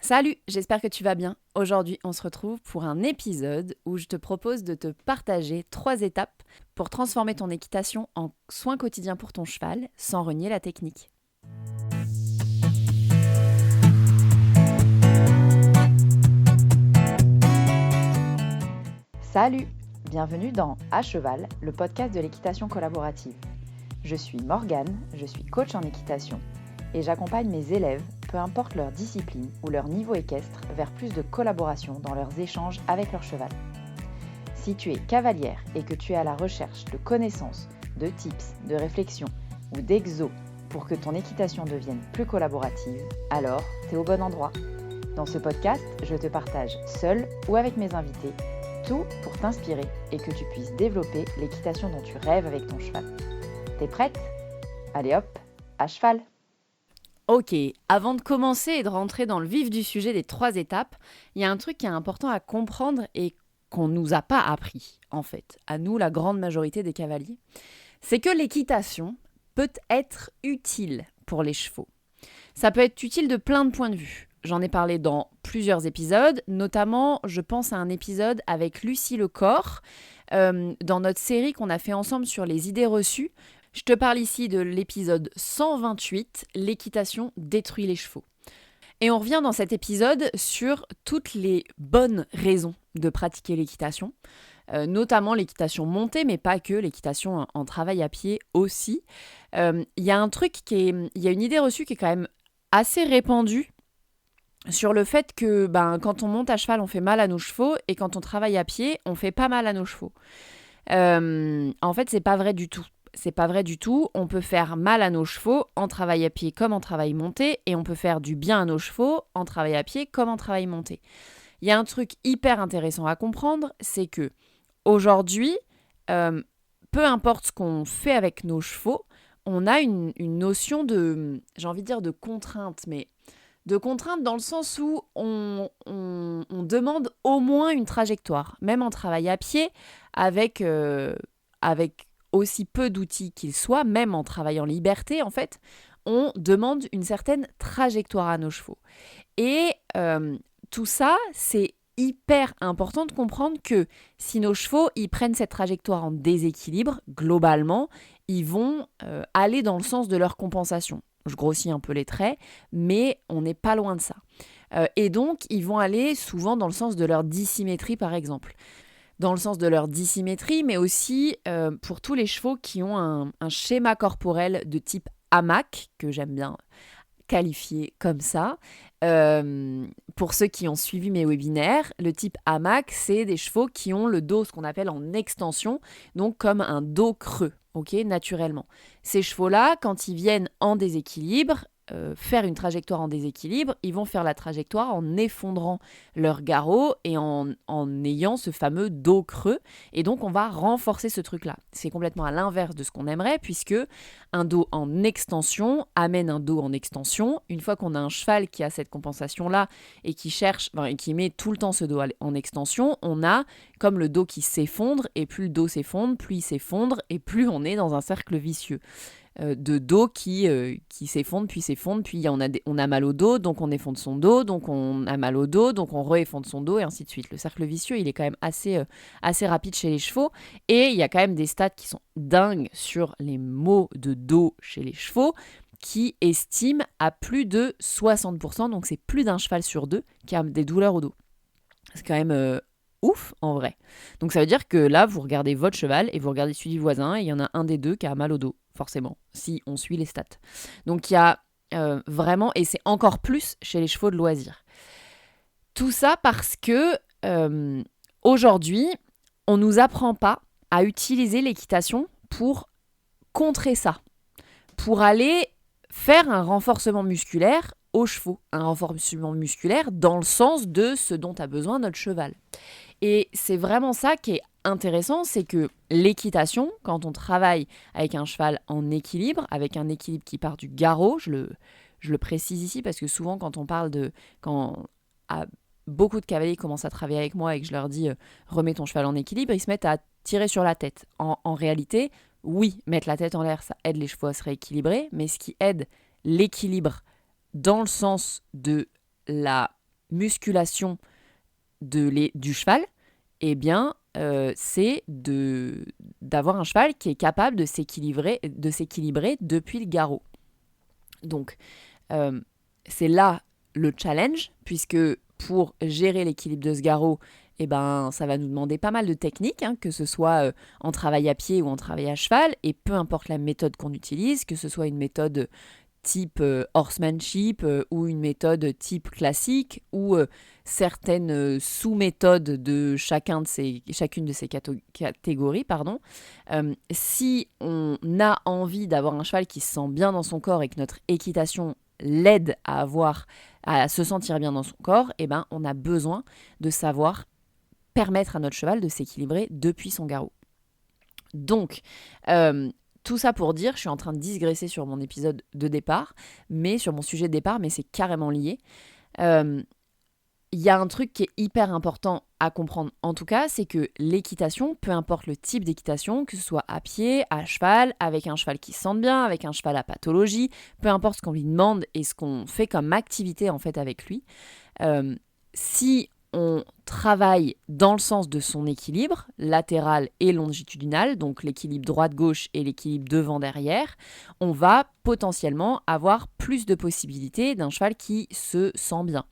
Salut, j'espère que tu vas bien. Aujourd'hui, on se retrouve pour un épisode où je te propose de te partager 3 étapes pour transformer ton équitation en soin quotidien pour ton cheval sans renier la technique. Salut, bienvenue dans À Cheval, le podcast de l'équitation collaborative. Je suis Morgane, je suis coach en équitation et j'accompagne mes élèves, peu importe leur discipline ou leur niveau équestre, vers plus de collaboration dans leurs échanges avec leur cheval. Si tu es cavalière et que tu es à la recherche de connaissances, de tips, de réflexions ou d'exos pour que ton équitation devienne plus collaborative, alors tu es au bon endroit. Dans ce podcast, je te partage seule ou avec mes invités tout pour t'inspirer et que tu puisses développer l'équitation dont tu rêves avec ton cheval. T'es prête ? Allez hop, à cheval ! Ok, avant de commencer et de rentrer dans le vif du sujet des 3 étapes, il y a un truc qui est important à comprendre et qu'on ne nous a pas appris, en fait, à nous, la grande majorité des cavaliers, c'est que l'équitation peut être utile pour les chevaux. Ça peut être utile de plein de points de vue. J'en ai parlé dans plusieurs épisodes, notamment, je pense à un épisode avec Lucie Lecor, dans notre série qu'on a fait ensemble sur les idées reçues. Je te parle ici de l'épisode 128, l'équitation détruit les chevaux. Et on revient dans cet épisode sur toutes les bonnes raisons de pratiquer l'équitation, notamment l'équitation montée, mais pas que, l'équitation en travail à pied aussi. Il y a une idée reçue qui est quand même assez répandue sur le fait que quand on monte à cheval, on fait mal à nos chevaux, et quand on travaille à pied, on fait pas mal à nos chevaux. En fait, c'est pas vrai du tout. C'est pas vrai du tout. On peut faire mal à nos chevaux en travail à pied comme en travail monté, et on peut faire du bien à nos chevaux en travail à pied comme en travail monté. Il y a un truc hyper intéressant à comprendre, c'est que aujourd'hui, peu importe ce qu'on fait avec nos chevaux, on a une notion de, j'ai envie de dire de contrainte, mais de contrainte dans le sens où on demande au moins une trajectoire, même en travail à pied, avec aussi peu d'outils qu'il soit, même en travail en liberté, en fait, on demande une certaine trajectoire à nos chevaux. Et tout ça, c'est hyper important de comprendre que si nos chevaux, ils prennent cette trajectoire en déséquilibre, globalement, ils vont aller dans le sens de leur compensation. Je grossis un peu les traits, mais on n'est pas loin de ça. Et donc, ils vont aller souvent dans le sens de leur dissymétrie, par exemple. Dans le sens de leur dissymétrie, mais aussi pour tous les chevaux qui ont un schéma corporel de type hamac, que j'aime bien qualifié comme ça. Pour ceux qui ont suivi mes webinaires, le type hamac, c'est des chevaux qui ont le dos, ce qu'on appelle en extension, donc comme un dos creux, naturellement. Ces chevaux-là, quand ils viennent en déséquilibre, faire une trajectoire en déséquilibre, ils vont faire la trajectoire en effondrant leur garrot et en ayant ce fameux dos creux. Et donc, on va renforcer ce truc-là. C'est complètement à l'inverse de ce qu'on aimerait, puisque un dos en extension amène un dos en extension. Une fois qu'on a un cheval qui a cette compensation-là et qui cherche, et qui met tout le temps ce dos en extension, on a comme le dos qui s'effondre, et plus le dos s'effondre, plus il s'effondre, et plus on est dans un cercle vicieux. De dos qui s'effondre, puis on a mal au dos, donc on effondre son dos, donc on a mal au dos, donc on re-effondre son dos, et ainsi de suite. Le cercle vicieux, il est quand même assez rapide chez les chevaux, et il y a quand même des stats qui sont dingues sur les maux de dos chez les chevaux, qui estiment à plus de 60%, donc c'est plus d'un cheval sur 2 qui a des douleurs au dos. C'est quand même ouf en vrai. Donc ça veut dire que là, vous regardez votre cheval et vous regardez celui du voisin, et il y en a un des deux qui a mal au dos, forcément, si on suit les stats. Donc il y a vraiment, et c'est encore plus chez les chevaux de loisirs. Tout ça parce que aujourd'hui, on ne nous apprend pas à utiliser l'équitation pour contrer ça, pour aller faire un renforcement musculaire aux chevaux, un renforcement musculaire dans le sens de ce dont a besoin notre cheval. Et c'est vraiment ça qui est intéressant, c'est que l'équitation, quand on travaille avec un cheval en équilibre, avec un équilibre qui part du garrot, je le précise ici parce que souvent quand beaucoup de cavaliers commencent à travailler avec moi et que je leur dis remets ton cheval en équilibre, ils se mettent à tirer sur la tête. En réalité, oui, mettre la tête en l'air, ça aide les chevaux à se rééquilibrer, mais ce qui aide l'équilibre dans le sens de la musculation du cheval, eh bien, c'est d'avoir un cheval qui est capable de s'équilibrer depuis le garrot. Donc, c'est là le challenge, puisque pour gérer l'équilibre de ce garrot, eh ben, ça va nous demander pas mal de techniques, que ce soit en travail à pied ou en travail à cheval, et peu importe la méthode qu'on utilise, que ce soit une méthode type horsemanship ou une méthode type classique ou certaines sous-méthodes de chacune de ces catégories. Si on a envie d'avoir un cheval qui se sent bien dans son corps et que notre équitation l'aide à se sentir bien dans son corps, eh ben, on a besoin de savoir permettre à notre cheval de s'équilibrer depuis son garrot. Donc, tout ça pour dire, je suis en train de digresser sur mon épisode de départ, sur mon sujet de départ, mais c'est carrément lié. Il y a un truc qui est hyper important à comprendre en tout cas, c'est que l'équitation, peu importe le type d'équitation, que ce soit à pied, à cheval, avec un cheval qui se sente bien, avec un cheval à pathologie, peu importe ce qu'on lui demande et ce qu'on fait comme activité en fait avec lui, si on travaille dans le sens de son équilibre latéral et longitudinal, donc l'équilibre droite-gauche et l'équilibre devant-derrière, on va potentiellement avoir plus de possibilités d'un cheval qui se sent bien.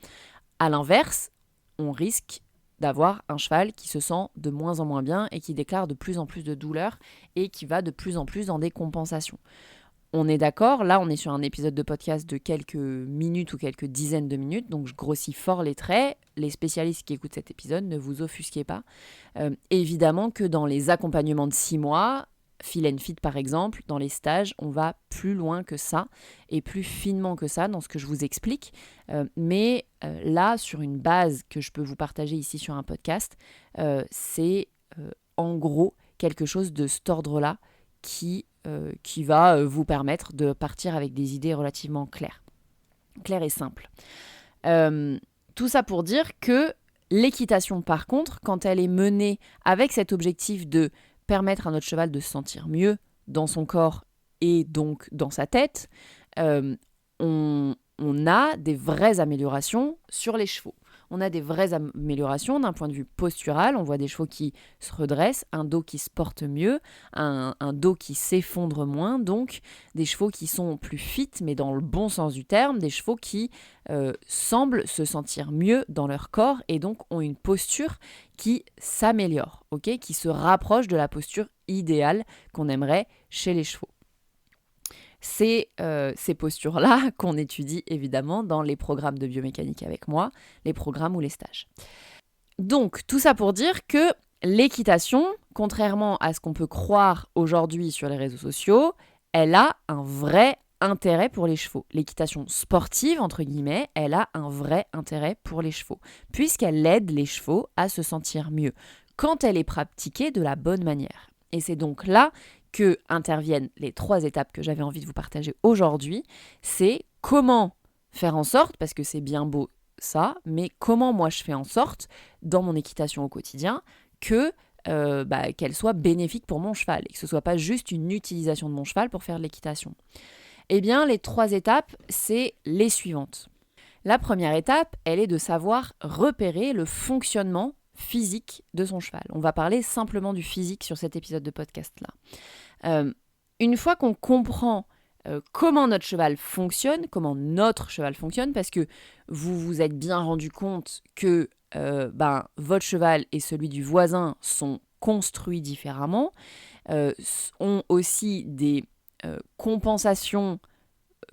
À l'inverse, on risque d'avoir un cheval qui se sent de moins en moins bien et qui déclare de plus en plus de douleurs et qui va de plus en plus dans des compensations. On est d'accord, là on est sur un épisode de podcast de quelques minutes ou quelques dizaines de minutes, donc je grossis fort les traits. Les spécialistes qui écoutent cet épisode, ne vous offusquez pas. Évidemment que dans les accompagnements de 6 mois, Feel and Fit par exemple, dans les stages, on va plus loin que ça et plus finement que ça dans ce que je vous explique. Mais là, sur une base que je peux vous partager ici sur un podcast, c'est en gros quelque chose de cet ordre-là qui va vous permettre de partir avec des idées relativement claires et simples. Tout ça pour dire que l'équitation, par contre, quand elle est menée avec cet objectif de permettre à notre cheval de se sentir mieux dans son corps et donc dans sa tête, on a des vraies améliorations sur les chevaux. On a des vraies améliorations d'un point de vue postural. On voit des chevaux qui se redressent, un dos qui se porte mieux, un dos qui s'effondre moins, donc des chevaux qui sont plus fit, mais dans le bon sens du terme, des chevaux qui semblent se sentir mieux dans leur corps et donc ont une posture qui s'améliore, qui se rapproche de la posture idéale qu'on aimerait chez les chevaux. C'est ces postures-là qu'on étudie évidemment dans les programmes de biomécanique avec moi, les programmes ou les stages. Donc, tout ça pour dire que l'équitation, contrairement à ce qu'on peut croire aujourd'hui sur les réseaux sociaux, elle a un vrai intérêt pour les chevaux. L'équitation sportive, entre guillemets, elle a un vrai intérêt pour les chevaux, puisqu'elle aide les chevaux à se sentir mieux, quand elle est pratiquée de la bonne manière. Et c'est donc là que interviennent les 3 étapes que j'avais envie de vous partager aujourd'hui. C'est comment faire en sorte, parce que c'est bien beau ça, mais comment moi je fais en sorte, dans mon équitation au quotidien, que qu'elle soit bénéfique pour mon cheval, et que ce ne soit pas juste une utilisation de mon cheval pour faire de l'équitation. Eh bien, les 3 étapes, c'est les suivantes. La première étape, elle est de savoir repérer le fonctionnement physique de son cheval. On va parler simplement du physique sur cet épisode de podcast-là. Une fois qu'on comprend comment notre cheval fonctionne, parce que vous vous êtes bien rendu compte que votre cheval et celui du voisin sont construits différemment, ont aussi des compensations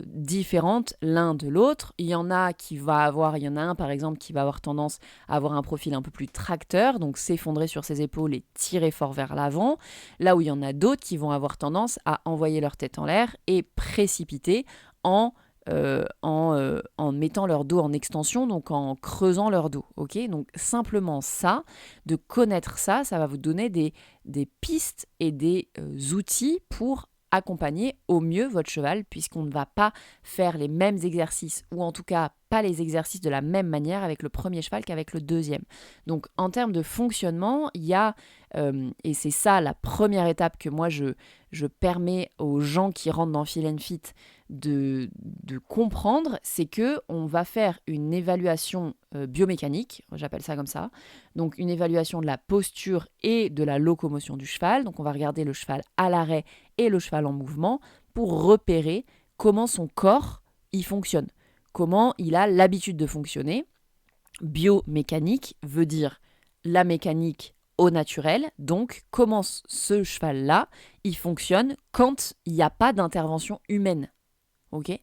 différentes l'un de l'autre. Il y en a un par exemple qui va avoir tendance à avoir un profil un peu plus tracteur, donc s'effondrer sur ses épaules et tirer fort vers l'avant, là où il y en a d'autres qui vont avoir tendance à envoyer leur tête en l'air et précipiter en mettant leur dos en extension, donc en creusant leur dos. Donc simplement ça, de connaître ça, ça va vous donner des pistes et des outils pour accompagner au mieux votre cheval, puisqu'on ne va pas faire les mêmes exercices, ou en tout cas pas les exercices de la même manière avec le premier cheval qu'avec le deuxième. Donc en termes de fonctionnement, il y a, et c'est ça la première étape que moi je permets aux gens qui rentrent dans Feel and Fit de comprendre, c'est qu'on va faire une évaluation biomécanique, j'appelle ça comme ça, donc une évaluation de la posture et de la locomotion du cheval. Donc on va regarder le cheval à l'arrêt et le cheval en mouvement pour repérer comment son corps il fonctionne, comment il a l'habitude de fonctionner. Biomécanique veut dire la mécanique au naturel, donc comment ce cheval-là, il fonctionne quand il n'y a pas d'intervention humaine. Ok ?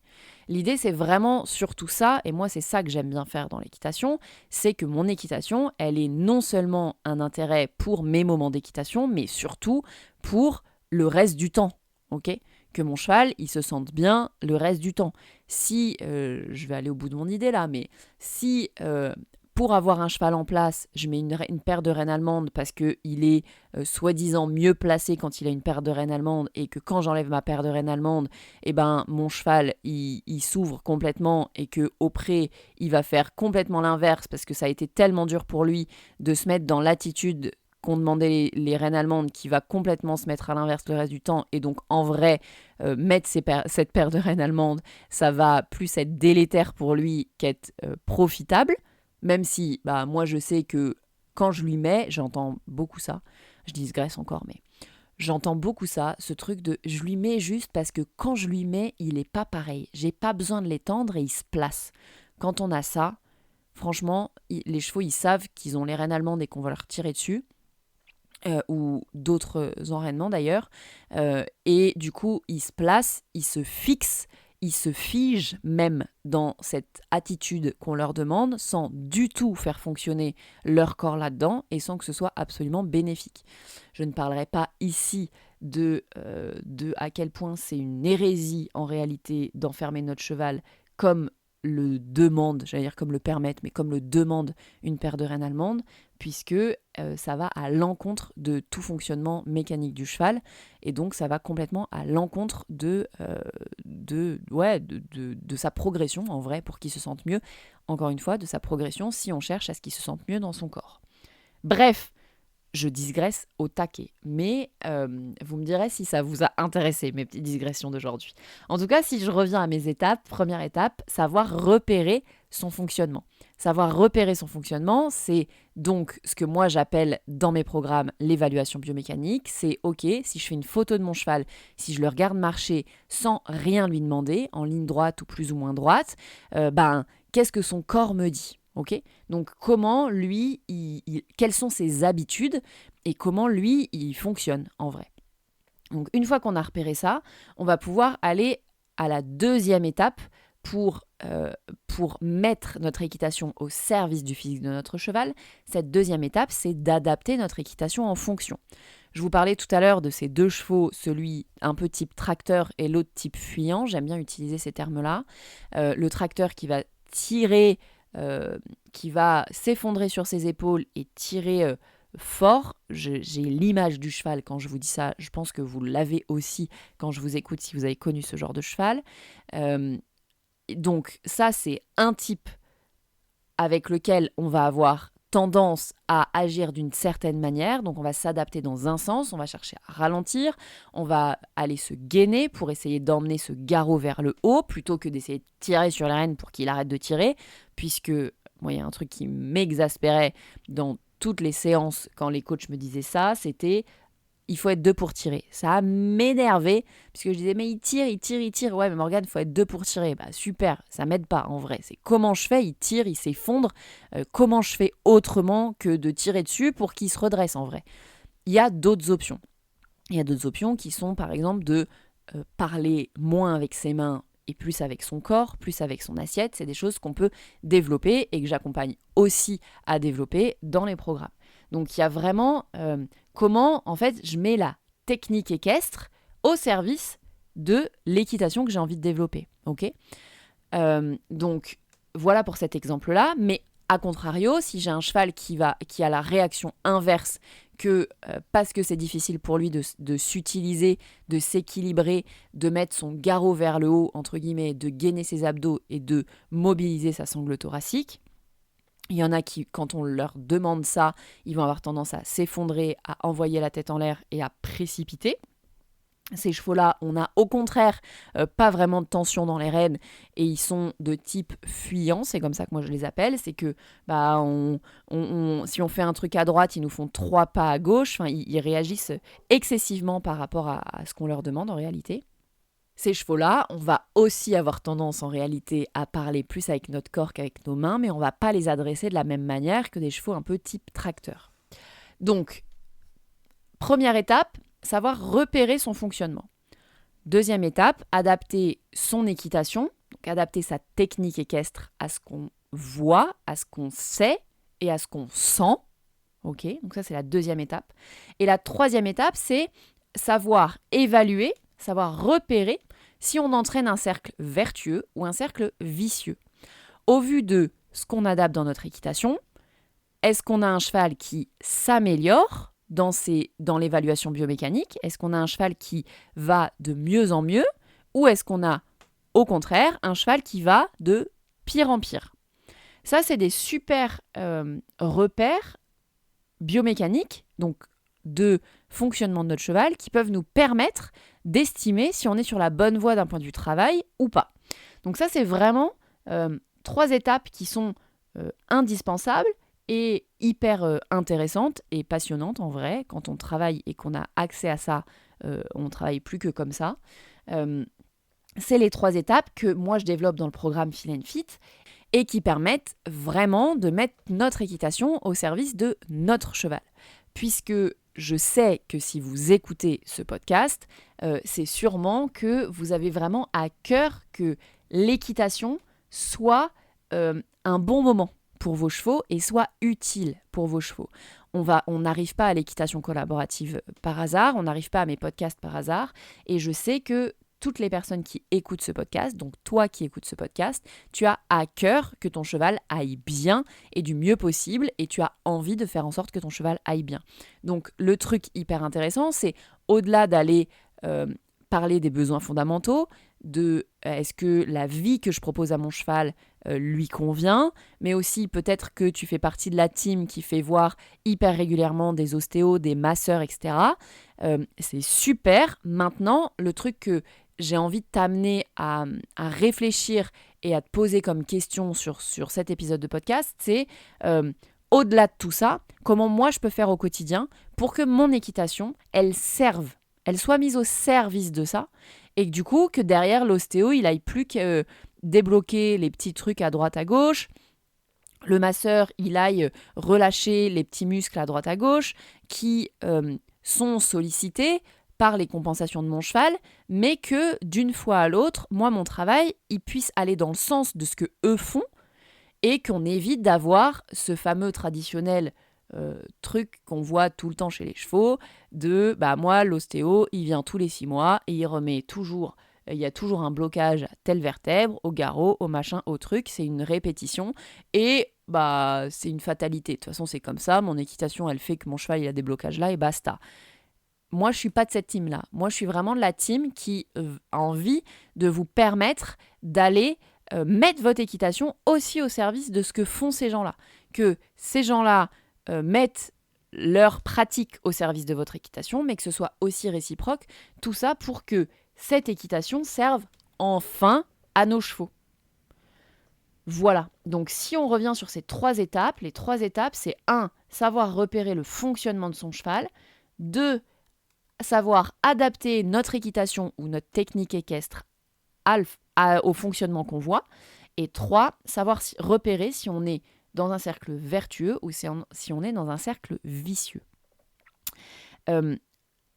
L'idée, c'est vraiment surtout ça, et moi, c'est ça que j'aime bien faire dans l'équitation, c'est que mon équitation, elle est non seulement un intérêt pour mes moments d'équitation, mais surtout pour le reste du temps, ok ? Que mon cheval, il se sente bien le reste du temps. Si, je vais aller au bout de mon idée là, mais si pour avoir un cheval en place, je mets une paire de reines allemandes parce qu'il est soi-disant mieux placé quand il a une paire de reines allemandes et que quand j'enlève ma paire de reines allemandes, eh ben, mon cheval, il s'ouvre complètement et qu'au pré, il va faire complètement l'inverse parce que ça a été tellement dur pour lui de se mettre dans l'attitude qu'ont demandé les reines allemandes, qui va complètement se mettre à l'inverse le reste du temps. Et donc, en vrai, mettre cette paire de reines allemandes, ça va plus être délétère pour lui qu'être profitable. Même si, moi, je sais que quand je lui mets, j'entends beaucoup ça. Je digresse encore, mais j'entends beaucoup ça, ce truc de je lui mets juste parce que quand je lui mets, il n'est pas pareil. J'ai pas besoin de l'étendre et il se place. Quand on a ça, franchement, les chevaux, ils savent qu'ils ont les rênes allemandes et qu'on va leur tirer dessus. Ou d'autres enraînements d'ailleurs. Et du coup, ils se placent, ils se fixent, ils se figent même dans cette attitude qu'on leur demande sans du tout faire fonctionner leur corps là-dedans et sans que ce soit absolument bénéfique. Je ne parlerai pas ici de à quel point c'est une hérésie en réalité d'enfermer notre cheval comme le demande, j'allais dire comme le permettre, mais comme le demande une paire de reines allemandes, puisque ça va à l'encontre de tout fonctionnement mécanique du cheval, et donc ça va complètement à l'encontre de sa progression, en vrai, pour qu'il se sente mieux, encore une fois, de sa progression, si on cherche à ce qu'il se sente mieux dans son corps. Bref, je digresse au taquet, mais vous me direz si ça vous a intéressé, mes petites digressions d'aujourd'hui. En tout cas, si je reviens à mes étapes, première étape, savoir repérer son fonctionnement. Savoir repérer son fonctionnement, c'est donc ce que moi j'appelle dans mes programmes l'évaluation biomécanique. C'est ok, si je fais une photo de mon cheval, si je le regarde marcher sans rien lui demander, en ligne droite ou plus ou moins droite, qu'est-ce que son corps me dit ? Okay ? Donc comment lui, quelles sont ses habitudes et comment lui, il fonctionne en vrai. Donc une fois qu'on a repéré ça, on va pouvoir aller à la deuxième étape pour mettre notre équitation au service du physique de notre cheval. Cette deuxième étape, c'est d'adapter notre équitation en fonction. Je vous parlais tout à l'heure de ces deux chevaux, celui un peu type tracteur et l'autre type fuyant. J'aime bien utiliser ces termes-là. Le tracteur qui va tirer... qui va s'effondrer sur ses épaules et tirer fort. J'ai l'image du cheval quand je vous dis ça. Je pense que vous l'avez aussi quand je vous écoute si vous avez connu ce genre de cheval. Donc ça, c'est un type avec lequel on va avoir tendance à agir d'une certaine manière, donc on va s'adapter dans un sens, on va chercher à ralentir, on va aller se gainer pour essayer d'emmener ce garrot vers le haut, plutôt que d'essayer de tirer sur les rênes pour qu'il arrête de tirer, puisque moi il y a un truc qui m'exaspérait dans toutes les séances quand les coachs me disaient ça, c'était il faut être deux pour tirer. Ça a m'énervé, puisque je disais, mais il tire. Ouais, mais Morgane, il faut être deux pour tirer. Bah super, ça m'aide pas en vrai. C'est comment je fais, il tire, il s'effondre. Comment je fais autrement que de tirer dessus pour qu'il se redresse en vrai. Il y a d'autres options. Il y a d'autres options qui sont par exemple de parler moins avec ses mains et plus avec son corps, plus avec son assiette. C'est des choses qu'on peut développer et que j'accompagne aussi à développer dans les programmes. Donc il y a vraiment comment en fait je mets la technique équestre au service de l'équitation que j'ai envie de développer. Ok ? Donc voilà pour cet exemple-là, mais A contrario, si j'ai un cheval qui a la réaction inverse, que parce que c'est difficile pour lui de s'utiliser, de s'équilibrer, de mettre son garrot vers le haut, entre guillemets, de gainer ses abdos et de mobiliser sa sangle thoracique, il y en a qui, quand on leur demande ça, ils vont avoir tendance à s'effondrer, à envoyer la tête en l'air et à précipiter. Ces chevaux-là, on n'a au contraire pas vraiment de tension dans les rênes et ils sont de type fuyant, c'est comme ça que moi je les appelle. C'est que si on fait un truc à droite, ils nous font 3 pas à gauche. Enfin, ils réagissent excessivement par rapport à ce qu'on leur demande en réalité. Ces chevaux-là, on va aussi avoir tendance en réalité à parler plus avec notre corps qu'avec nos mains, mais on ne va pas les adresser de la même manière que des chevaux un peu type tracteur. Donc, première étape, savoir repérer son fonctionnement. Deuxième étape, adapter son équitation, donc adapter sa technique équestre à ce qu'on voit, à ce qu'on sait et à ce qu'on sent. Ok, donc ça c'est la deuxième étape. Et la troisième étape, c'est savoir évaluer, savoir repérer si on entraîne un cercle vertueux ou un cercle vicieux. Au vu de ce qu'on adapte dans notre équitation, est-ce qu'on a un cheval qui s'améliore dans l'évaluation biomécanique? Est-ce qu'on a un cheval qui va de mieux en mieux? Ou est-ce qu'on a, au contraire, un cheval qui va de pire en pire? Ça, c'est des super repères biomécaniques, donc de fonctionnement de notre cheval, qui peuvent nous permettre d'estimer si on est sur la bonne voie d'un point de vue travail ou pas. Donc ça, c'est vraiment 3 étapes qui sont indispensables et hyper intéressante et passionnante en vrai. Quand on travaille et qu'on a accès à ça, on ne travaille plus que comme ça. C'est les 3 étapes que moi je développe dans le programme Feel & Fit et qui permettent vraiment de mettre notre équitation au service de notre cheval. Puisque je sais que si vous écoutez ce podcast, c'est sûrement que vous avez vraiment à cœur que l'équitation soit un bon moment pour vos chevaux et soit utile pour vos chevaux. On n'arrive pas à l'équitation collaborative par hasard, on n'arrive pas à mes podcasts par hasard, et je sais que toutes les personnes qui écoutent ce podcast, donc toi qui écoutes ce podcast, tu as à cœur que ton cheval aille bien et du mieux possible, et tu as envie de faire en sorte que ton cheval aille bien. Donc le truc hyper intéressant, c'est au-delà d'aller parler des besoins fondamentaux, de est-ce que la vie que je propose à mon cheval lui convient, mais aussi peut-être que tu fais partie de la team qui fait voir hyper régulièrement des ostéos, des masseurs, etc. C'est super. Maintenant, le truc que j'ai envie de t'amener à réfléchir et à te poser comme question sur cet épisode de podcast, c'est au-delà de tout ça, comment moi je peux faire au quotidien pour que mon équitation, elle serve, elle soit mise au service de ça, et que du coup, que derrière l'ostéo, il aille plus que débloquer les petits trucs à droite à gauche, le masseur, il aille relâcher les petits muscles à droite à gauche qui sont sollicités par les compensations de mon cheval, mais que d'une fois à l'autre, moi, mon travail, il puisse aller dans le sens de ce que eux font et qu'on évite d'avoir ce fameux traditionnel truc qu'on voit tout le temps chez les chevaux de moi, l'ostéo, il vient tous les 6 mois et il remet toujours. Il y a toujours un blocage à telle vertèbre, au garrot, au machin, au truc. C'est une répétition et c'est une fatalité. De toute façon, c'est comme ça. Mon équitation, elle fait que mon cheval, il a des blocages là et basta. Moi, je suis pas de cette team-là. Moi, je suis vraiment de la team qui a envie de vous permettre d'aller mettre votre équitation aussi au service de ce que font ces gens-là. Que ces gens-là mettent leur pratique au service de votre équitation, mais que ce soit aussi réciproque. Tout ça pour que cette équitation serve enfin à nos chevaux. Voilà. Donc, si on revient sur ces 3 étapes, les 3 étapes, c'est 1, savoir repérer le fonctionnement de son cheval. 2, savoir adapter notre équitation ou notre technique équestre au fonctionnement qu'on voit. Et 3, savoir repérer si on est dans un cercle vertueux ou si on est dans un cercle vicieux.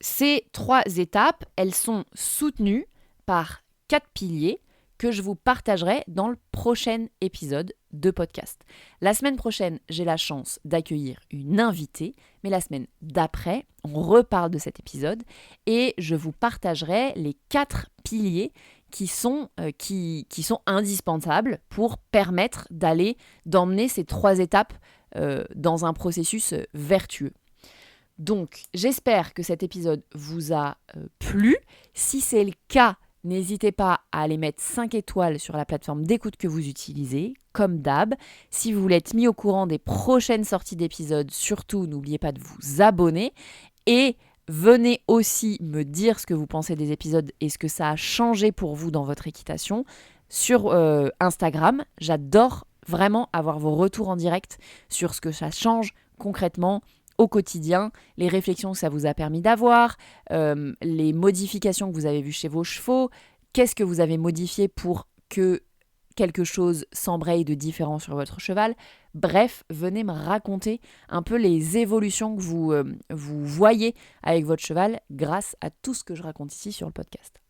Ces 3 étapes, elles sont soutenues par 4 piliers que je vous partagerai dans le prochain épisode de podcast. La semaine prochaine, j'ai la chance d'accueillir une invitée, mais la semaine d'après, on reparle de cet épisode et je vous partagerai les 4 piliers qui sont indispensables pour permettre d'emmener ces 3 étapes dans un processus vertueux. Donc, j'espère que cet épisode vous a plu. Si c'est le cas, n'hésitez pas à aller mettre 5 étoiles sur la plateforme d'écoute que vous utilisez, comme d'hab. Si vous voulez être mis au courant des prochaines sorties d'épisodes, surtout, n'oubliez pas de vous abonner. Et venez aussi me dire ce que vous pensez des épisodes et ce que ça a changé pour vous dans votre équitation sur Instagram. J'adore vraiment avoir vos retours en direct sur ce que ça change concrètement au quotidien, les réflexions que ça vous a permis d'avoir, les modifications que vous avez vues chez vos chevaux, qu'est-ce que vous avez modifié pour que quelque chose s'embraye de différent sur votre cheval. Bref, venez me raconter un peu les évolutions que vous voyez avec votre cheval grâce à tout ce que je raconte ici sur le podcast.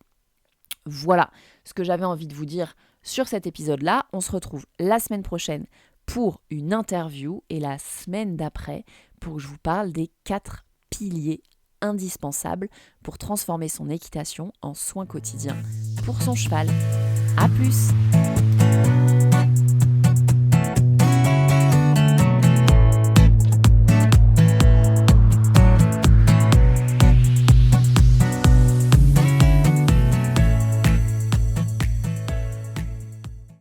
Voilà ce que j'avais envie de vous dire sur cet épisode-là. On se retrouve la semaine prochaine pour une interview et la semaine d'après pour que je vous parle des 4 piliers indispensables pour transformer son équitation en soin quotidien pour son cheval. À plus!